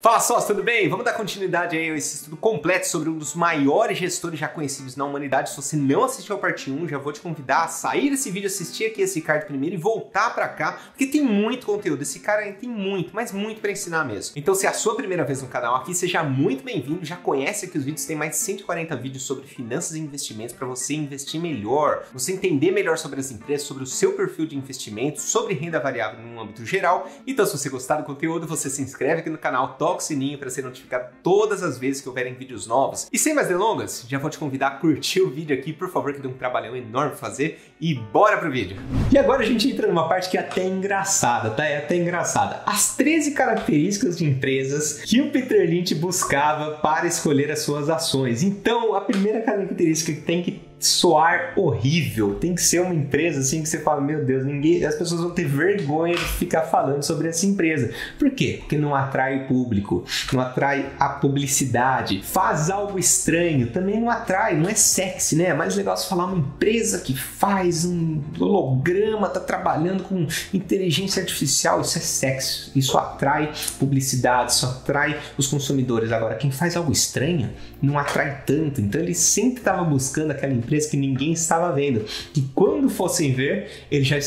Fala sócio, tudo bem? Vamos dar continuidade aí a esse estudo completo sobre um dos maiores gestores já conhecidos na humanidade. Se você não assistiu a parte 1, já vou te convidar a sair desse vídeo, assistir aqui esse card primeiro e voltar pra cá, porque tem muito conteúdo. Esse cara aí tem muito, mas muito pra ensinar mesmo. Então se é a sua primeira vez no canal aqui, seja muito bem-vindo. Já conhece aqui os vídeos, tem mais de 140 vídeos sobre finanças e investimentos para você investir melhor, você entender melhor sobre as empresas, sobre o seu perfil de investimento, sobre renda variável no âmbito geral. Então se você gostar do conteúdo, você se inscreve aqui no canal, toca o sininho para ser notificado todas as vezes que houverem vídeos novos. E sem mais delongas, já vou te convidar a curtir o vídeo aqui, por favor, que deu um trabalhão enorme pra fazer, e bora pro vídeo. E agora a gente entra numa parte que é até engraçada, tá? É até engraçada. As 13 características de empresas que o Peter Lynch buscava para escolher as suas ações. Então, a primeira característica que tem que soar horrível, tem que ser uma empresa assim que você fala, meu Deus, as pessoas vão ter vergonha de ficar falando sobre essa empresa. Por quê? Porque não atrai o público, não atrai a publicidade, faz algo estranho, também não atrai, não é sexy, né? É mais legal você falar uma empresa que faz um holograma, tá trabalhando com inteligência artificial, isso é sexy, isso atrai publicidade, isso atrai os consumidores. Agora, quem faz algo estranho não atrai tanto, então ele sempre estava buscando aquela empresa que ninguém estava vendo, que quando fossem ver, ele já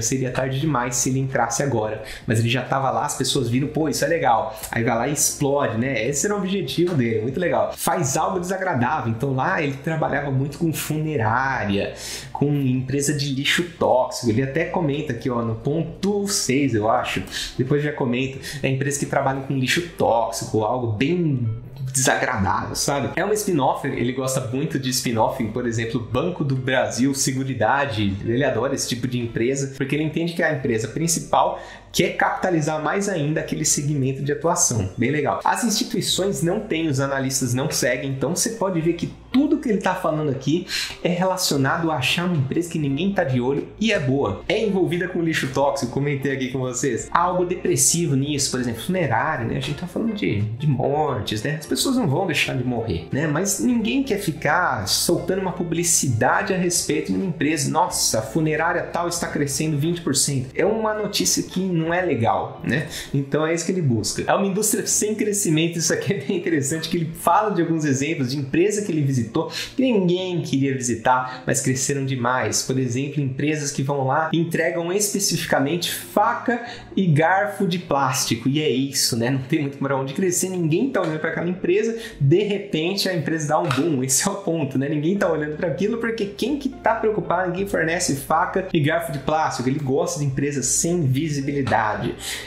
seria tarde demais se ele entrasse agora, mas ele já estava lá, as pessoas viram, pô, isso é legal, aí vai lá e explode, né? Esse era o objetivo dele, muito legal. Faz algo desagradável, então lá ele trabalhava muito com funerária, com empresa de lixo tóxico, ele até comenta aqui, ó, no ponto 6, eu acho, depois já comenta, é empresa que trabalha com lixo tóxico, algo bem desagradável, sabe? É uma spin-off, ele gosta muito de spin-off, por exemplo, Banco do Brasil, Seguridade, ele adora esse tipo de empresa, porque ele entende que a empresa principal quer capitalizar mais ainda aquele segmento de atuação. Bem legal. As instituições não têm, os analistas não seguem, então você pode ver que tudo que ele está falando aqui é relacionado a achar uma empresa que ninguém está de olho e é boa. É envolvida com lixo tóxico, comentei aqui com vocês. Há algo depressivo nisso, por exemplo, funerário, né? A gente está falando de mortes, né? As pessoas não vão deixar de morrer, né? Mas ninguém quer ficar soltando uma publicidade a respeito de uma empresa. Nossa, a funerária tal está crescendo 20%. É uma notícia que não é legal, né? Então é isso que ele busca. É uma indústria sem crescimento, isso aqui é bem interessante, que ele fala de alguns exemplos de empresa que ele visitou, que ninguém queria visitar, mas cresceram demais. Por exemplo, empresas que vão lá e entregam especificamente faca e garfo de plástico, e é isso, né? Não tem muito para onde crescer, ninguém tá olhando para aquela empresa, de repente a empresa dá um boom, esse é o ponto, né? Ninguém tá olhando para aquilo, porque quem que tá preocupado, ninguém fornece faca e garfo de plástico, ele gosta de empresas sem visibilidade.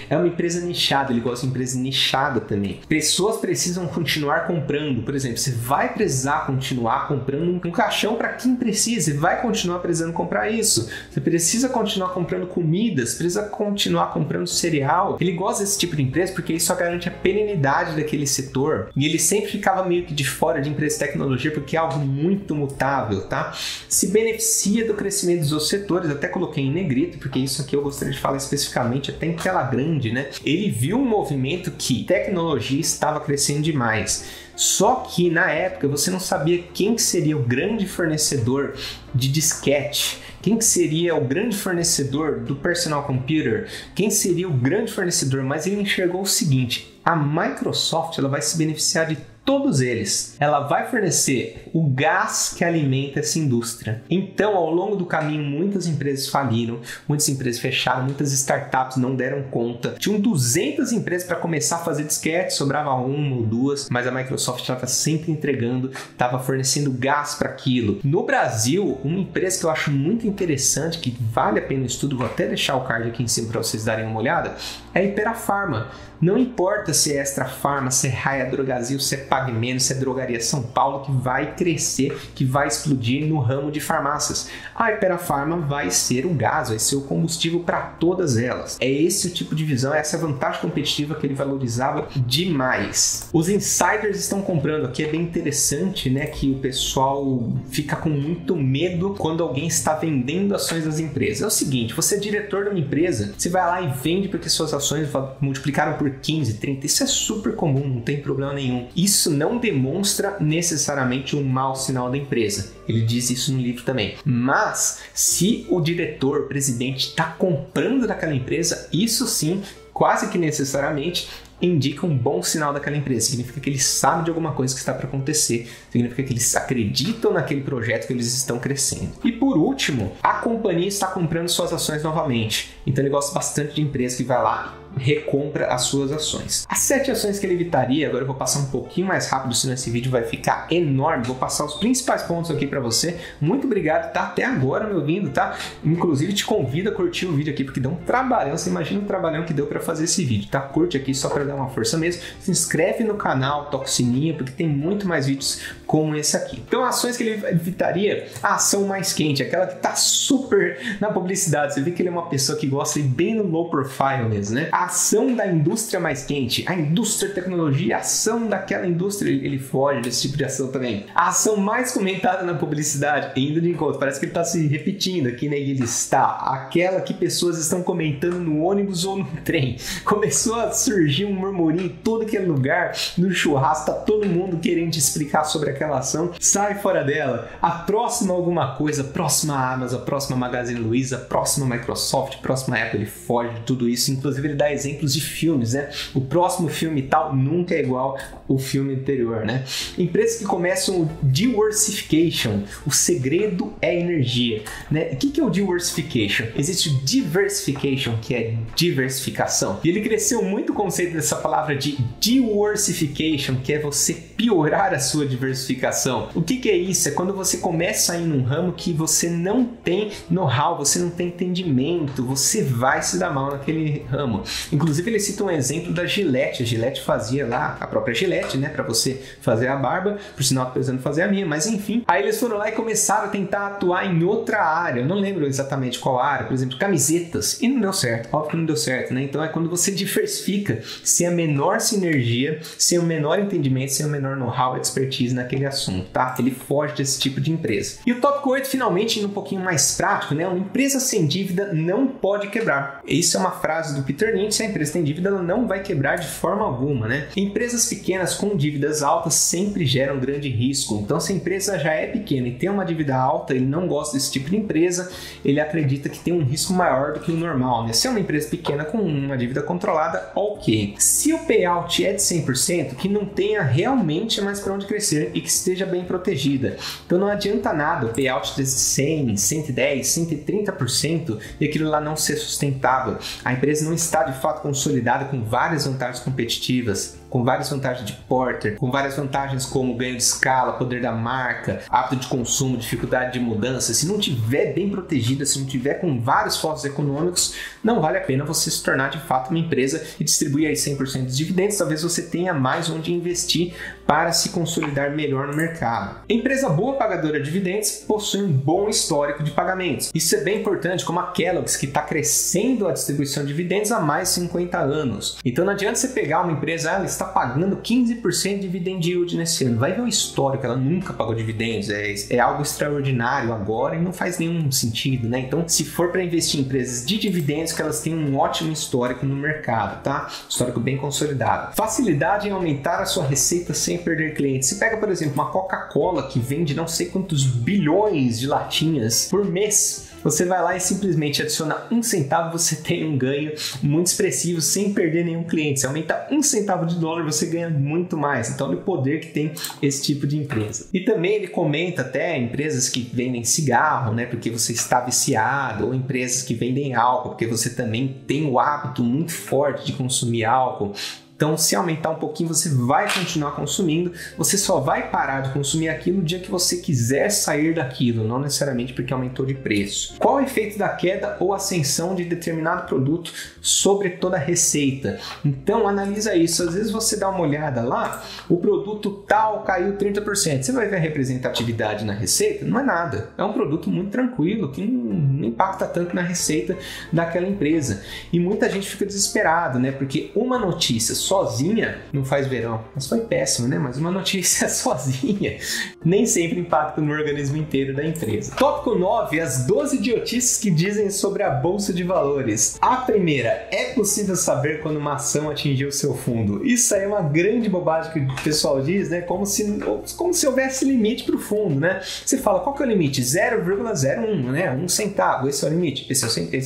É uma empresa nichada, ele gosta de empresa nichada também. Pessoas precisam continuar comprando, por exemplo, você vai precisar continuar comprando um caixão para quem precisa, você vai continuar precisando comprar isso. Você precisa continuar comprando comidas, precisa continuar comprando cereal. Ele gosta desse tipo de empresa porque isso só garante a perenidade daquele setor. E ele sempre ficava meio que de fora de empresa de tecnologia porque é algo muito mutável, tá? Se beneficia do crescimento dos outros setores, até coloquei em negrito, porque isso aqui eu gostaria de falar especificamente até em tela grande, né? Ele viu um movimento que tecnologia estava crescendo demais. Só que na época você não sabia quem que seria o grande fornecedor de disquete, quem que seria o grande fornecedor do personal computer, quem seria o grande fornecedor, mas ele enxergou o seguinte: a Microsoft ela vai se beneficiar de todos eles. Ela vai fornecer o gás que alimenta essa indústria. Então, ao longo do caminho, muitas empresas faliram, muitas empresas fecharam, muitas startups não deram conta. Tinham 200 empresas para começar a fazer disquete, sobrava uma ou duas, mas a Microsoft estava sempre entregando, estava fornecendo gás para aquilo. No Brasil, uma empresa que eu acho muito interessante, que vale a pena o estudo, vou até deixar o card aqui em cima para vocês darem uma olhada, é a Ipera-Pharma. Não importa se é Extra Farma, se é Raia Drogazil, se é Pague Menos, se é Drogaria São Paulo, que vai crescer, que vai explodir no ramo de farmácias. A Ipera-Pharma vai ser o gás, vai ser o combustível para todas elas. É esse o tipo de visão, essa vantagem competitiva que ele valorizava demais. Os insiders estão comprando, aqui é bem interessante, né, que o pessoal fica com muito medo quando alguém está vendendo ações das empresas. É o seguinte, você é diretor de uma empresa, você vai lá e vende porque suas ações multiplicaram por 15, 30, isso é super comum, não tem problema nenhum. Isso não demonstra necessariamente um mau sinal da empresa. Ele diz isso no livro também. Mas, se o diretor, o presidente, está comprando daquela empresa, isso sim, quase que necessariamente, indica um bom sinal daquela empresa. Significa que eles sabem de alguma coisa que está para acontecer. Significa que eles acreditam naquele projeto, que eles estão crescendo. E por último, a companhia está comprando suas ações novamente. Então ele gosta bastante de empresa que vai lá e recompra as suas ações. As 7 ações que ele evitaria, agora eu vou passar um pouquinho mais rápido, senão esse vídeo vai ficar enorme. Vou passar os principais pontos aqui para você. Muito obrigado, tá até agora me ouvindo, tá? Inclusive te convido a curtir o vídeo aqui, porque deu um trabalhão. Você imagina o trabalhão que deu para fazer esse vídeo, tá? Curte aqui só para dar uma força mesmo. Se inscreve no canal, toca o sininho, porque tem muito mais vídeos como esse aqui. Então, ações que ele evitaria, a ação mais quente, aquela que tá super na publicidade. Você vê que ele é uma pessoa que gosta de ir bem no low profile mesmo, né? A ação da indústria mais quente, a indústria de tecnologia, a ação daquela indústria, ele foge desse tipo de ação também. A ação mais comentada na publicidade, indo de encontro, parece que ele está se repetindo aqui, né? Ele está, aquela que pessoas estão comentando no ônibus ou no trem. Começou a surgir um murmurinho em todo aquele lugar, no churrasco, tá todo mundo querendo te explicar sobre aquela ação. Sai fora dela. A próxima alguma coisa, próxima Amazon, próxima Magazine Luiza, próxima Microsoft, próxima Apple, ele foge de tudo isso. Inclusive ele dá exemplos de filmes, né? O próximo filme tal nunca é igual o filme anterior, né? Empresas que começam o diversification, o segredo é energia, né? O que é o diversification? Existe o diversification, que é diversificação. E ele cresceu muito o conceito dessa palavra de diversification, que é você piorar a sua diversificação. O que é isso? É quando você começa a ir num ramo que você não tem know-how, você não tem entendimento, você vai se dar mal naquele ramo. Inclusive ele cita um exemplo da Gillette. A Gillette fazia lá, a própria Gillette, né, para você fazer a barba, por sinal tô precisando fazer a minha, mas enfim. Aí eles foram lá e começaram a tentar atuar em outra área, eu não lembro exatamente qual área, por exemplo, camisetas, e não deu certo, óbvio que não deu certo, né? Então é quando você diversifica, sem a menor sinergia, sem o menor entendimento, sem o menor know-how, expertise naquele assunto, tá? Ele foge desse tipo de empresa. E o tópico 8, finalmente, indo um pouquinho mais prático, né? Uma empresa sem dívida não pode quebrar. Isso é uma frase do Peter Lynch: se a empresa tem dívida, ela não vai quebrar de forma alguma, né? Empresas pequenas com dívidas altas sempre geram grande risco. Então, se a empresa já é pequena e tem uma dívida alta, ele não gosta desse tipo de empresa, ele acredita que tem um risco maior do que o normal, né? Se é uma empresa pequena com uma dívida controlada, ok. Se o payout é de 100%, que não tenha realmente mais para onde crescer e que esteja bem protegida. Então, não adianta nada o payout de 100, 110, 130% e aquilo lá não ser sustentável. A empresa não está de fato consolidada com várias vantagens competitivas, com várias vantagens de porter, com várias vantagens como ganho de escala, poder da marca, hábito de consumo, dificuldade de mudança. Se não tiver bem protegida, se não tiver com vários focos econômicos, não vale a pena você se tornar de fato uma empresa e distribuir aí 100% dos dividendos. Talvez você tenha mais onde investir para se consolidar melhor no mercado. Empresa boa pagadora de dividendos possui um bom histórico de pagamentos. Isso é bem importante, como a Kellogg's, que está crescendo a distribuição de dividendos há mais de 50 anos. Então não adianta você pegar uma empresa, ela está pagando 15% de dividend yield nesse ano. Vai ver o histórico, ela nunca pagou dividendos, é algo extraordinário agora e não faz nenhum sentido, né? Então, se for para investir em empresas de dividendos, que elas têm um ótimo histórico no mercado, tá? Histórico bem consolidado. Facilidade em aumentar a sua receita sem perder clientes. Se pega, por exemplo, uma Coca-Cola que vende não sei quantos bilhões de latinhas por mês, você vai lá e simplesmente adiciona 1 centavo, você tem um ganho muito expressivo sem perder nenhum cliente. Se aumenta 1 centavo de dólar, você ganha muito mais. Então, olha o poder que tem esse tipo de empresa. E também ele comenta até empresas que vendem cigarro, né, porque você está viciado, ou empresas que vendem álcool, porque você também tem o hábito muito forte de consumir álcool. Então, se aumentar um pouquinho, você vai continuar consumindo, você só vai parar de consumir aquilo no dia que você quiser sair daquilo, não necessariamente porque aumentou de preço. Qual é o efeito da queda ou ascensão de determinado produto sobre toda a receita? Então, analisa isso. Às vezes você dá uma olhada lá, o produto tal caiu 30%. Você vai ver a representatividade na receita? Não é nada. É um produto muito tranquilo, que não impacta tanto na receita daquela empresa. E muita gente fica desesperada, né? Porque uma notícia sozinha não faz verão. Mas foi péssimo, né? Mas uma notícia sozinha nem sempre impacta no organismo inteiro da empresa. Tópico 9, as 12 idiotices que dizem sobre a bolsa de valores. A primeira, é possível saber quando uma ação atingiu seu fundo. Isso aí é uma grande bobagem que o pessoal diz, né? Como se houvesse limite para o fundo, né? Você fala, qual que é o limite? 0,01, né? 1 centavo, esse é o limite. Esse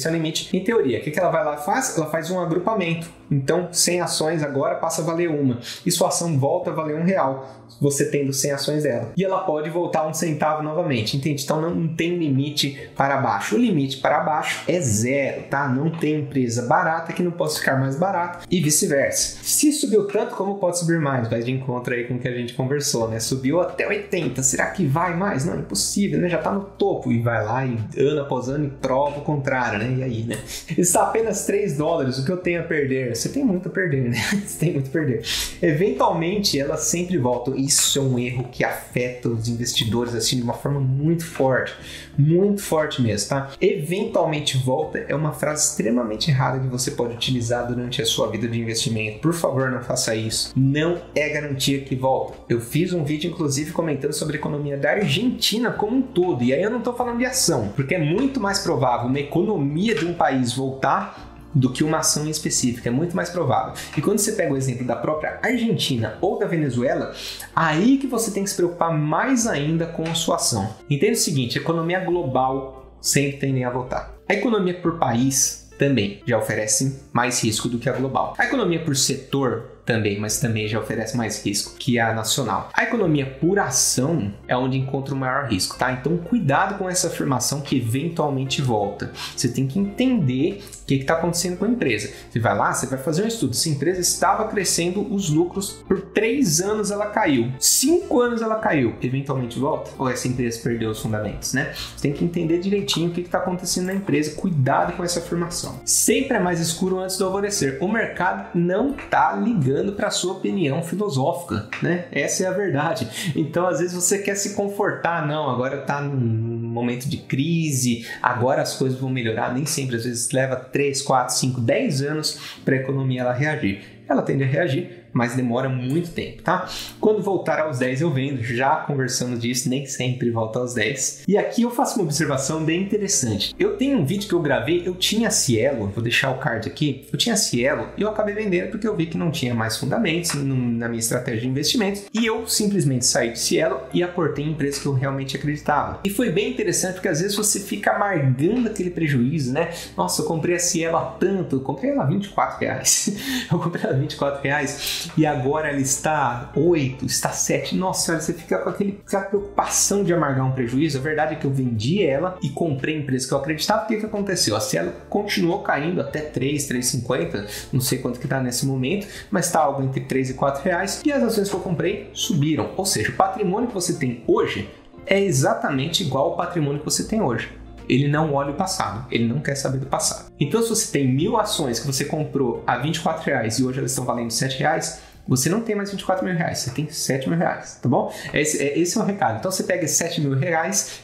é o limite. Em teoria, o que ela vai lá e faz? Ela faz um agrupamento. Então 100 ações agora passa a valer uma. E sua ação volta a valer R$1, você tendo 100 ações dela. E ela pode voltar 1 centavo novamente, entende? Então não tem limite para baixo. O limite para baixo é 0, tá? Não tem empresa barata que não possa ficar mais barata e vice-versa. Se subiu tanto, como pode subir mais? Vai de encontro aí com o que a gente conversou, né? Subiu até 80, será que vai mais? Não, é impossível, né? Já tá no topo. E vai lá e ano após ano e prova o contrário, né? E aí, né? Está apenas $3, o que eu tenho a perder? Você tem muito a perder, né? Você tem muito a perder. Eventualmente, ela sempre volta. Isso é um erro que afeta os investidores assim de uma forma muito forte mesmo, tá? Eventualmente volta é uma frase extremamente errada que você pode utilizar durante a sua vida de investimento. Por favor, não faça isso. Não é garantia que volta. Eu fiz um vídeo, inclusive, comentando sobre a economia da Argentina como um todo. E aí eu não tô falando de ação, porque é muito mais provável uma economia de um país voltar do que uma ação específica, é muito mais provável. E quando você pega o exemplo da própria Argentina ou da Venezuela, aí que você tem que se preocupar mais ainda com a sua ação. Entenda o seguinte, a economia global sempre tende a voltar. A economia por país também já oferece mais risco do que a global. A economia por setor também, mas também já oferece mais risco que a nacional. A economia por ação é onde encontra o maior risco, tá? Então cuidado com essa afirmação que eventualmente volta. Você tem que entender o que está acontecendo com a empresa. Você vai lá, você vai fazer um estudo. Se a empresa estava crescendo os lucros, por 3 anos ela caiu, 5 anos ela caiu, eventualmente volta? Ou essa empresa perdeu os fundamentos, né? Você tem que entender direitinho o que está acontecendo na empresa. Cuidado com essa afirmação. Sempre é mais escuro antes do alvorecer. O mercado não está ligando para sua opinião filosófica, né? Essa é a verdade. Então, às vezes você quer se confortar, não, agora tá num momento de crise, agora as coisas vão melhorar, nem sempre, às vezes leva 3, 4, 5, 10 anos para a economia ela reagir. Ela tende a reagir, mas demora muito tempo, tá? Quando voltar aos 10 eu vendo, já conversamos disso, nem sempre volta aos 10. E aqui eu faço uma observação bem interessante. Eu tenho um vídeo que eu gravei, eu tinha Cielo, vou deixar o card aqui, eu tinha Cielo e eu acabei vendendo porque eu vi que não tinha mais fundamentos na minha estratégia de investimentos e eu simplesmente saí de Cielo e aportei em empresas que eu realmente acreditava. E foi bem interessante porque às vezes você fica amargando aquele prejuízo, né? Nossa, eu comprei a Cielo a tanto, eu comprei ela a R$24. Eu comprei ela a R$24 e agora ela está 8, está 7. Nossa, olha, você fica com aquela preocupação de amargar um prejuízo. A verdade é que eu vendi ela e comprei empresa que eu acreditava. O que aconteceu? A Cielo continuou caindo até 3, 3,50, não sei quanto que está nesse momento, mas está algo entre 3 e R$4 e as ações que eu comprei subiram. Ou seja, o patrimônio que você tem hoje é exatamente igual ao patrimônio que você tem hoje. Ele não olha o passado, ele não quer saber do passado. Então, se você tem 1.000 ações que você comprou a R$24 e hoje elas estão valendo R$7, você não tem mais R$24 mil, você tem R$7 mil, tá bom? Esse é o recado. Então você pega R$7 mil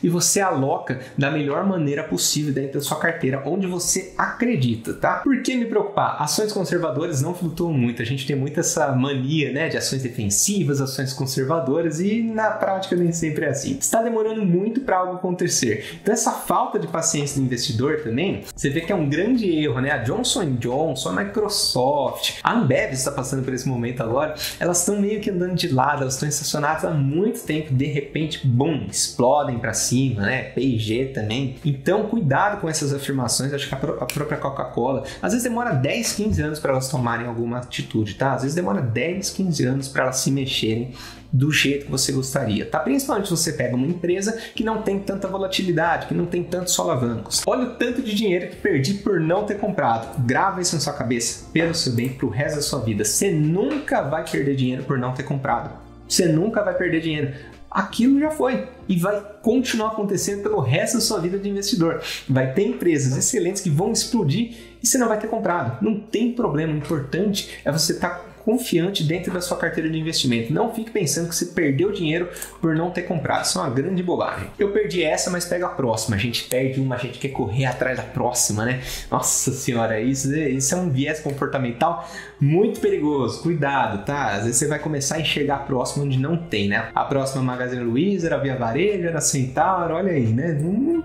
e você aloca da melhor maneira possível dentro da sua carteira, onde você acredita, tá? Por que me preocupar? Ações conservadoras não flutuam muito. A gente tem muito essa mania, né, de ações defensivas, ações conservadoras e na prática nem sempre é assim. Está demorando muito para algo acontecer. Então essa falta de paciência do investidor também, você vê que é um grande erro, né? A Johnson & Johnson, a Microsoft, a Ambev está passando por esse momento agora, elas estão meio que andando de lado, elas estão estacionadas há muito tempo, de repente, bum, explodem para cima, né? P&G também. Então, cuidado com essas afirmações. Acho que a própria Coca-Cola, às vezes demora 10, 15 anos para elas tomarem alguma atitude, tá? Às vezes demora 10, 15 anos para elas se mexerem do jeito que você gostaria, tá? Principalmente se você pega uma empresa que não tem tanta volatilidade, que não tem tantos solavancos. Olha o tanto de dinheiro que perdi por não ter comprado. Grava isso na sua cabeça, pelo seu bem, pro resto da sua vida. Você nunca vai perder dinheiro por não ter comprado. Você nunca vai perder dinheiro. Aquilo já foi e vai continuar acontecendo pelo resto da sua vida de investidor. Vai ter empresas excelentes que vão explodir e você não vai ter comprado. Não tem problema, o importante é você estar confiante dentro da sua carteira de investimento. Não fique pensando que você perdeu dinheiro por não ter comprado. Isso é uma grande bobagem. Eu perdi essa, mas pega a próxima. A gente perde uma, a gente quer correr atrás da próxima, né? Nossa senhora, isso é um viés comportamental muito perigoso. Cuidado, tá? Às vezes você vai começar a enxergar a próxima onde não tem, né? A próxima Magazine Luiza, a Via Varejo, a Centauro, olha aí, né?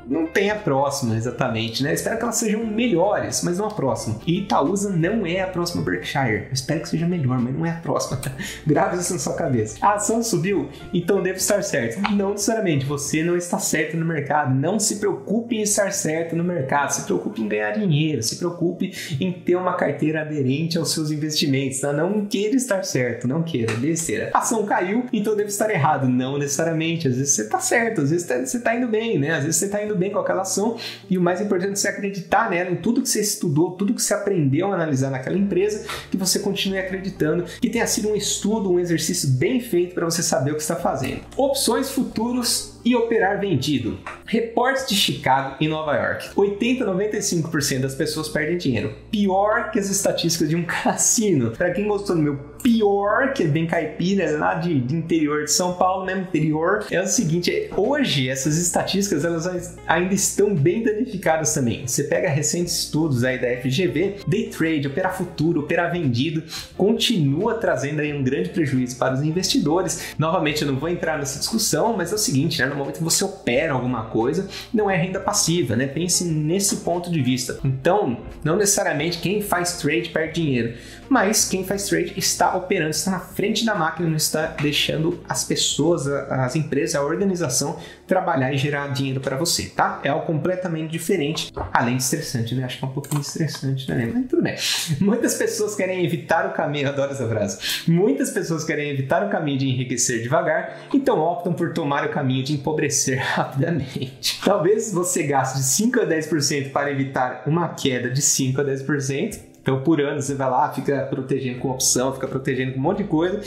Não tem a próxima exatamente, né? Espero que elas sejam melhores, mas não a próxima. E Itaúsa não é a próxima Berkshire. Eu espero que seja melhor melhor, mas não é a próxima. Grave isso na sua cabeça. A ação subiu, então devo estar certo. Não necessariamente, você não está certo no mercado. Não se preocupe em estar certo no mercado, se preocupe em ganhar dinheiro, se preocupe em ter uma carteira aderente aos seus investimentos. Tá? Não queira estar certo, não queira, besteira. A ação caiu, então devo estar errado. Não necessariamente, às vezes você está certo, às vezes você está indo bem, né? Às vezes você está indo bem com aquela ação e o mais importante é você acreditar nela, em tudo que você estudou, tudo que você aprendeu a analisar naquela empresa, que você continue acreditando, que tenha sido um estudo, um exercício bem feito para você saber o que está fazendo. Opções, futuros e operar vendido. Reportes de Chicago e Nova York. 80 a 95% das pessoas perdem dinheiro. Pior que as estatísticas de um cassino. Para quem gostou do meu pior, que é bem caipira, lá de interior de São Paulo, mesmo interior, é o seguinte, hoje essas estatísticas elas ainda estão bem danificadas também. Você pega recentes estudos aí da FGV, day trade, operar futuro, operar vendido, continua trazendo aí um grande prejuízo para os investidores. Novamente, eu não vou entrar nessa discussão, mas é o seguinte, né? No momento que você opera alguma coisa, não é renda passiva, né? Pense nesse ponto de vista. Então, não necessariamente quem faz trade perde dinheiro, mas quem faz trade está operando, está na frente da máquina, não está deixando as pessoas, as empresas, a organização trabalhar e gerar dinheiro para você, tá? É algo completamente diferente, além de estressante, né? Acho que é um pouquinho estressante, né? Mas tudo bem. Muitas pessoas querem evitar o caminho, eu adoro essa frase. Muitas pessoas querem evitar o caminho de enriquecer devagar, então optam por tomar o caminho de empobrecer rapidamente. Talvez você gaste de 5 a 10% para evitar uma queda de 5 a 10%. Então, por ano, você vai lá, fica protegendo com opção, fica protegendo com um monte de coisa,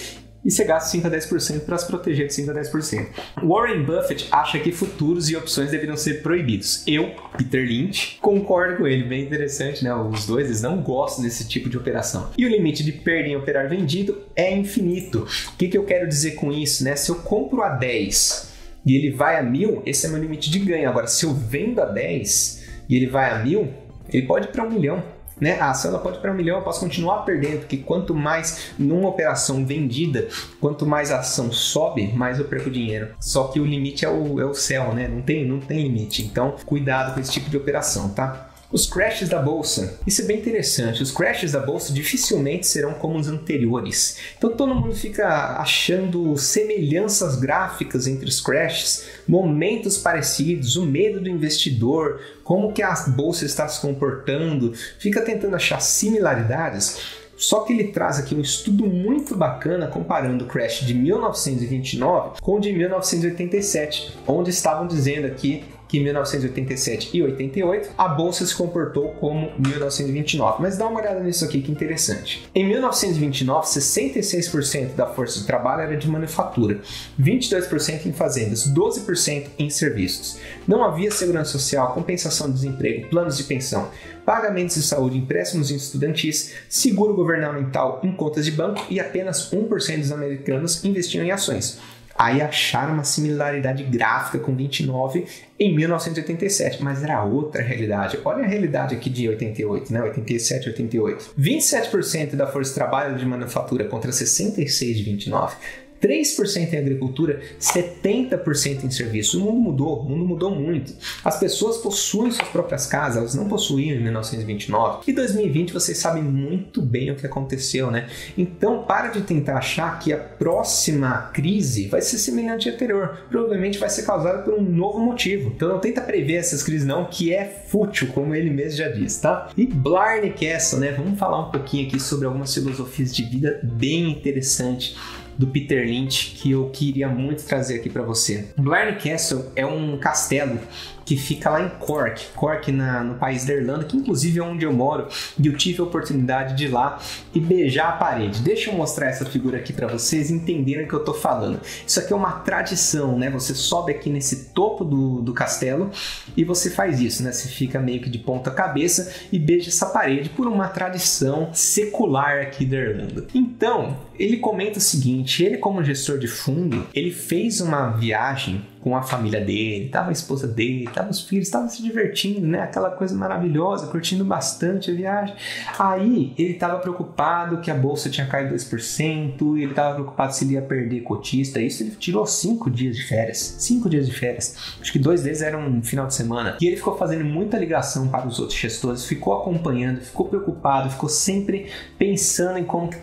e você gasta 5 a 10% para se proteger de 5 a 10%. Warren Buffett acha que futuros e opções deveriam ser proibidos. Eu, Peter Lynch, concordo com ele. Bem interessante, né? Os dois, eles não gostam desse tipo de operação. E o limite de perda em operar vendido é infinito. O que eu quero dizer com isso, né? Se eu compro a 10 e ele vai a 1.000, esse é meu limite de ganho. Agora, se eu vendo a 10 e ele vai a 1.000, ele pode ir para 1 milhão. Né? A ação ela pode ir para 1 milhão, eu posso continuar perdendo, porque quanto mais numa operação vendida, quanto mais a ação sobe, mais eu perco dinheiro. Só que o limite é o céu, né? Não tem limite. Então, cuidado com esse tipo de operação, tá? Os crashes da bolsa. Isso é bem interessante. Os crashes da bolsa dificilmente serão como os anteriores. Então todo mundo fica achando semelhanças gráficas entre os crashes, momentos parecidos, o medo do investidor, como que a bolsa está se comportando, fica tentando achar similaridades. Só que ele traz aqui um estudo muito bacana comparando o crash de 1929 com o de 1987, onde estavam dizendo aqui que em 1987 e 88 a bolsa se comportou como 1929. Mas dá uma olhada nisso aqui que interessante. Em 1929, 66% da força de trabalho era de manufatura, 22% em fazendas, 12% em serviços. Não havia segurança social, compensação de desemprego, planos de pensão, pagamentos de saúde, empréstimos estudantis, seguro governamental em contas de banco e apenas 1% dos americanos investiam em ações. Aí acharam uma similaridade gráfica com 29 em 1987, mas era outra realidade. Olha a realidade aqui de 88, né? 87, 88. 27% da força de trabalho de manufatura contra 66% de 29. 3% em agricultura, 70% em serviço. O mundo mudou muito. As pessoas possuem suas próprias casas, elas não possuíam em 1929. E 2020 vocês sabem muito bem o que aconteceu, né? Então para de tentar achar que a próxima crise vai ser semelhante à anterior. Provavelmente vai ser causada por um novo motivo. Então não tenta prever essas crises não, que é fútil, como ele mesmo já diz, tá? E Blarney Castle, né? Vamos falar um pouquinho aqui sobre algumas filosofias de vida bem interessantes do Peter Lynch, que eu queria muito trazer aqui para você. Blarney Castle é um castelo que fica lá em Cork no país da Irlanda, que inclusive é onde eu moro, e eu tive a oportunidade de ir lá e beijar a parede. Deixa eu mostrar essa figura aqui para vocês entenderem o que eu tô falando. Isso aqui é uma tradição, né? Você sobe aqui nesse topo do castelo e você faz isso, né? Você fica meio que de ponta cabeça e beija essa parede por uma tradição secular aqui da Irlanda. Então, ele comenta o seguinte, ele como gestor de fundo, ele fez uma viagem com a família dele, tava a esposa dele, tava os filhos, tava se divertindo, né? Aquela coisa maravilhosa, curtindo bastante a viagem. Aí ele tava preocupado que a bolsa tinha caído 2%, ele tava preocupado se ele ia perder cotista. Isso ele tirou 5 dias de férias. 5 dias de férias. Acho que 2 deles eram um final de semana. E ele ficou fazendo muita ligação para os outros gestores, ficou acompanhando, ficou preocupado, ficou sempre pensando em como que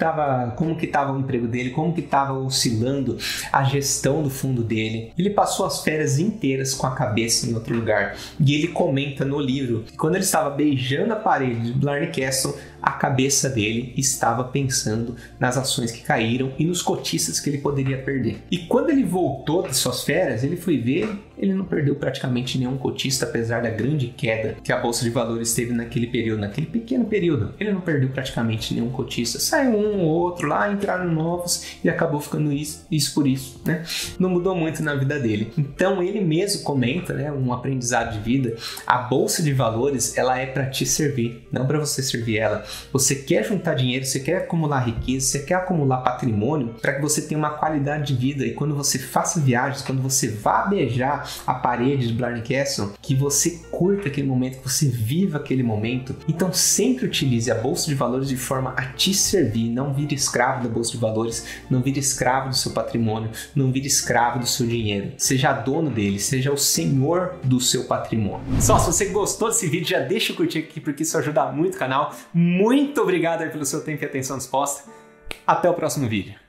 tava o emprego dele, como que estava oscilando a gestão do fundo dele. Ele passou as férias inteiras com a cabeça em outro lugar. E ele comenta no livro que quando ele estava beijando a parede de Blarney Castle, a cabeça dele estava pensando nas ações que caíram e nos cotistas que ele poderia perder. E quando ele voltou das suas férias, ele foi ver, ele não perdeu praticamente nenhum cotista, apesar da grande queda que a Bolsa de Valores teve naquele período, naquele pequeno período. Ele não perdeu praticamente nenhum cotista. Saiu um ou outro lá, entraram novos e acabou ficando isso por isso, né? Não mudou muito na vida dele. Então ele mesmo comenta, né, um aprendizado de vida, a Bolsa de Valores, ela é para te servir, não para você servir ela. Você quer juntar dinheiro, você quer acumular riqueza, você quer acumular patrimônio para que você tenha uma qualidade de vida e quando você faça viagens, quando você vá beijar a parede de Blarney Castle, que você curta aquele momento, que você viva aquele momento. Então sempre utilize a Bolsa de Valores de forma a te servir, não vire escravo da Bolsa de Valores, não vire escravo do seu patrimônio, não vire escravo do seu dinheiro. Seja dono dele, seja o senhor do seu patrimônio. Só se você gostou desse vídeo, já deixa o curtir aqui porque isso ajuda muito o canal. Muito obrigado aí pelo seu tempo e atenção disposta. Até o próximo vídeo.